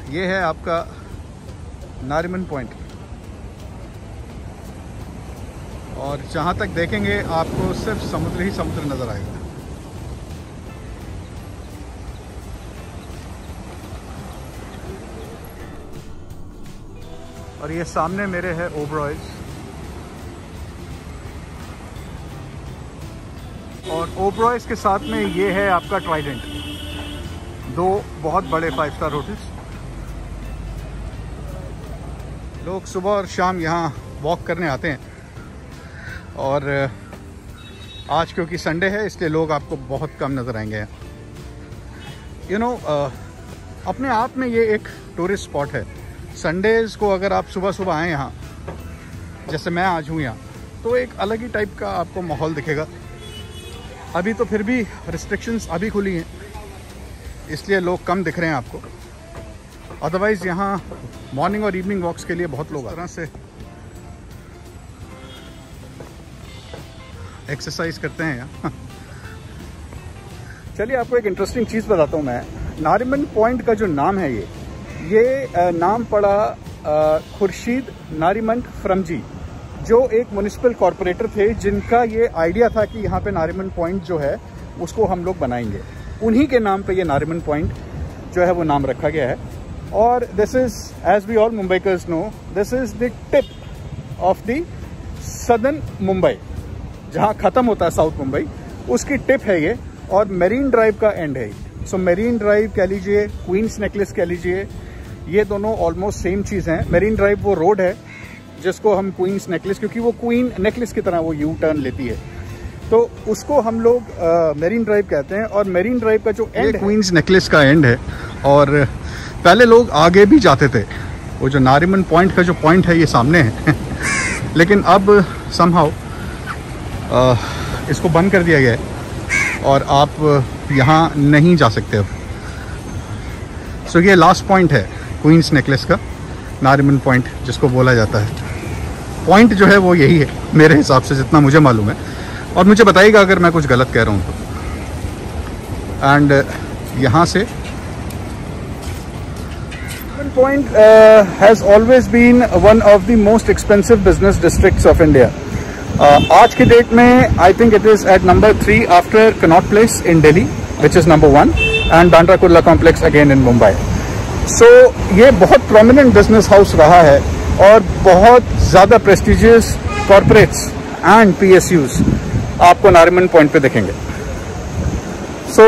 ये है आपका नारिमन पॉइंट, और जहाँ तक देखेंगे आपको सिर्फ समुद्र ही समुद्र नज़र आएगा। और ये सामने मेरे है ओबरॉयज, और ओबरॉयज के साथ में ये है आपका ट्राइडेंट, दो बहुत बड़े 5 स्टार होटल्स। लोग सुबह और शाम यहाँ वॉक करने आते हैं, और आज क्योंकि संडे है इसलिए लोग आपको बहुत कम नज़र आएंगे। यू नो, अपने आप में ये एक टूरिस्ट स्पॉट है। संडेज़ को अगर आप सुबह सुबह आएँ यहाँ, जैसे मैं आज हूँ यहाँ, तो एक अलग ही टाइप का आपको माहौल दिखेगा। अभी तो फिर भी रिस्ट्रिक्शंस अभी खुली हैं, इसलिए लोग कम दिख रहे हैं आपको। अदरवाइज़ यहाँ मॉर्निंग और इवनिंग वॉक्स के लिए बहुत लोग इस तरह से एक्सरसाइज करते हैं यहाँ। चलिए आपको एक इंटरेस्टिंग चीज़ बताता हूँ मैं। नारिमन पॉइंट का जो नाम है, ये नाम पड़ा खुर्शीद नारिमन फ्रमजी, जो एक म्युनिसिपल कॉरपोरेटर थे, जिनका ये आइडिया था कि यहाँ पे नारिमन पॉइंट जो है उसको हम लोग बनाएंगे। उन्हीं के नाम पे ये नारिमन पॉइंट जो है वो नाम रखा गया है। और this is, as we all Mumbaikars know, this is the tip of the southern Mumbai, जहाँ ख़त्म होता है साउथ मुंबई, उसकी टिप है ये, और मेरीन ड्राइव का एंड है। सो मेरीन ड्राइव कह लीजिए, क्वींस नेकलेस कह लीजिए, ये दोनों ऑलमोस्ट सेम चीज़ हैं। मेरीन ड्राइव वो रोड है जिसको हम क्वींस नेकलेस, क्योंकि वो क्वीन नेकलेस की तरह वो यू टर्न लेती है, तो उसको हम लोग मेरीन ड्राइव कहते हैं। और मेरीन ड्राइव का जो एंड क्वींस नेकलेस का एंड है, और पहले लोग आगे भी जाते थे। वो जो नारिमन पॉइंट का जो पॉइंट है ये सामने है लेकिन अब समहाउ इसको बंद कर दिया गया है और आप यहाँ नहीं जा सकते अब। सो ये लास्ट पॉइंट है क्वींस नेकलेस का, नारिमन पॉइंट जिसको बोला जाता है। पॉइंट जो है वो यही है मेरे हिसाब से, जितना मुझे मालूम है, और मुझे बताइएगा अगर मैं कुछ गलत कह रहा हूँ तो। एंड यहाँ से point has always been one of the most expensive business districts of India. आज के डेट में I think it is at number 3 after Connaught Place in Delhi, which is number 1, and Bandra Kurla Complex again in Mumbai. So ये बहुत प्रोमिनेंट बिजनेस हाउस रहा है, और बहुत ज़्यादा प्रेस्टिजियस कॉरपोरेट्स एंड PSUs आपको नारिमन पॉइंट पे देखेंगे। सो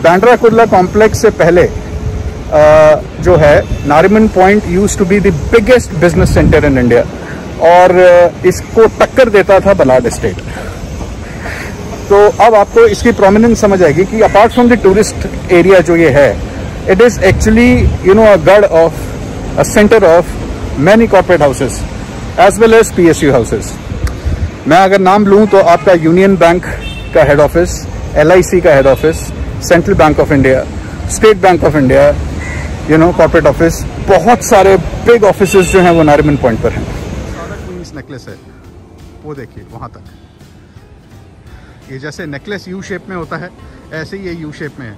बांद्रा कुर्ला कॉम्प्लेक्स से पहले जो है Nariman Point used to be the biggest business centre in India, और इसको टक्कर देता था बलाड एस्टेट। तो अब आपको इसकी प्रोमिनेंस समझ आएगी कि apart from the tourist area जो ये है, it is actually you know a गढ़ ऑफ, a centre of many corporate houses as well as PSU houses. मैं अगर नाम लूँ तो आपका यूनियन बैंक का हेड ऑफिस, LIC का head office, Central Bank of India, State Bank of India, you know corporate office, बहुत सारे बिग ऑफिसेस जो हैं वो नारिमन पॉइंट पर हैं। क्वींस नेकलेस है वो देखिए वहाँ तक, ये जैसे नेकलेस U शेप में होता है, ऐसे ही ये U शेप में है।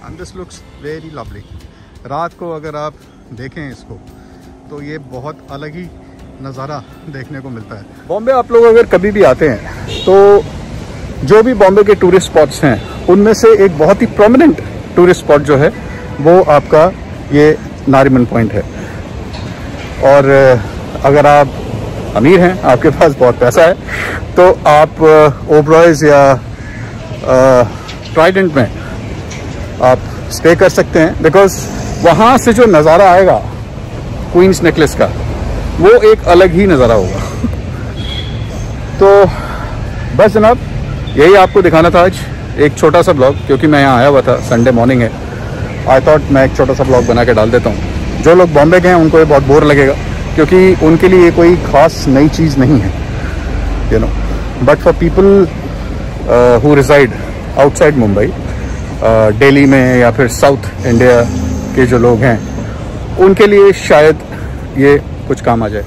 And this looks very lovely. रात को अगर आप देखें इसको तो ये बहुत अलग ही नज़ारा देखने को मिलता है। बॉम्बे आप लोग अगर कभी भी आते हैं तो जो भी बॉम्बे के टूरिस्ट स्पॉट्स हैं, उनमें से एक बहुत ही प्रोमिनेंट टूरिस्ट स्पॉट जो है वो आपका ये नारिमन पॉइंट है। और अगर आप अमीर हैं, आपके पास बहुत पैसा है, तो आप ओबरॉयज या ट्राइडेंट में आप स्टे कर सकते हैं, बिकॉज वहाँ से जो नज़ारा आएगा क्वींस नेकलेस का, वो एक अलग ही नज़ारा होगा। तो बस जनाब, यही आपको दिखाना था आज, एक छोटा सा ब्लॉग, क्योंकि मैं यहाँ आया हुआ था, संडे मॉर्निंग है। आई थॉट मैं एक छोटा सा ब्लॉग बना के डाल देता हूँ। जो लोग बॉम्बे गए हैं उनको ये बहुत बोर लगेगा, क्योंकि उनके लिए ये कोई ख़ास नई चीज़ नहीं है, you know. But for people who reside outside Mumbai, Delhi में या फिर साउथ इंडिया के जो लोग हैं, उनके लिए शायद ये कुछ काम आ जाए।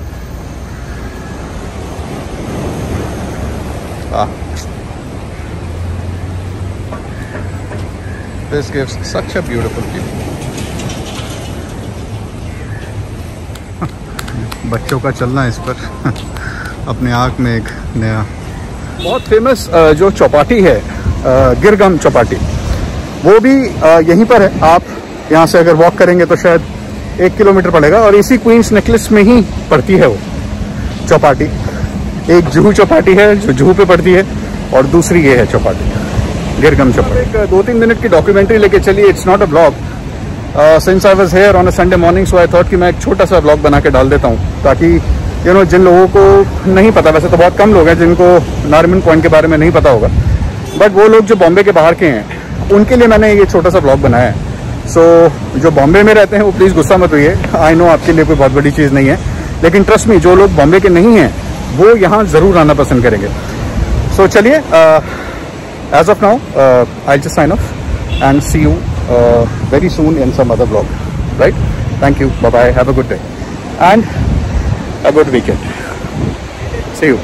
This gives such a beautiful view. बच्चों का चलना इस पर अपने आँख में एक नया। बहुत फेमस जो चौपाटी है गिरगाम चौपाटी, वो भी यहीं पर है। आप यहाँ से अगर वॉक करेंगे तो शायद 1 किलोमीटर पड़ेगा, और इसी क्वींस नेकलेस में ही पड़ती है वो चौपाटी। एक जुहू चौपाटी है जो जुहू पे पड़ती है, और दूसरी ये है चौपाटी, गिरगाम चौपाटी। एक 2-3 मिनट की डॉक्यूमेंट्री लेके चलिए। It's not a blog, since I was here on a Sunday morning, so I thought कि मैं एक छोटा सा ब्लॉग बना के डाल देता हूँ, ताकि जिन लोगों को नहीं पता, वैसे तो बहुत कम लोग हैं जिनको नारिमन पॉइंट के बारे में नहीं पता होगा, बट वो लोग जो बॉम्बे के बाहर के हैं उनके लिए मैंने ये छोटा सा ब्लॉग बनाया है। सो जो बॉम्बे में रहते हैं वो प्लीज़ गुस्सा मत होइए, आई नो आपके लिए कोई बहुत बड़ी चीज़ नहीं है, लेकिन ट्रस्ट मी, जो लोग बॉम्बे के नहीं हैं वो यहाँ ज़रूर आना पसंद करेंगे। सो चलिए, as of now I just sign off and see you very soon in some other vlog, right? Thank you, bye bye, have a good day and a good weekend. See you.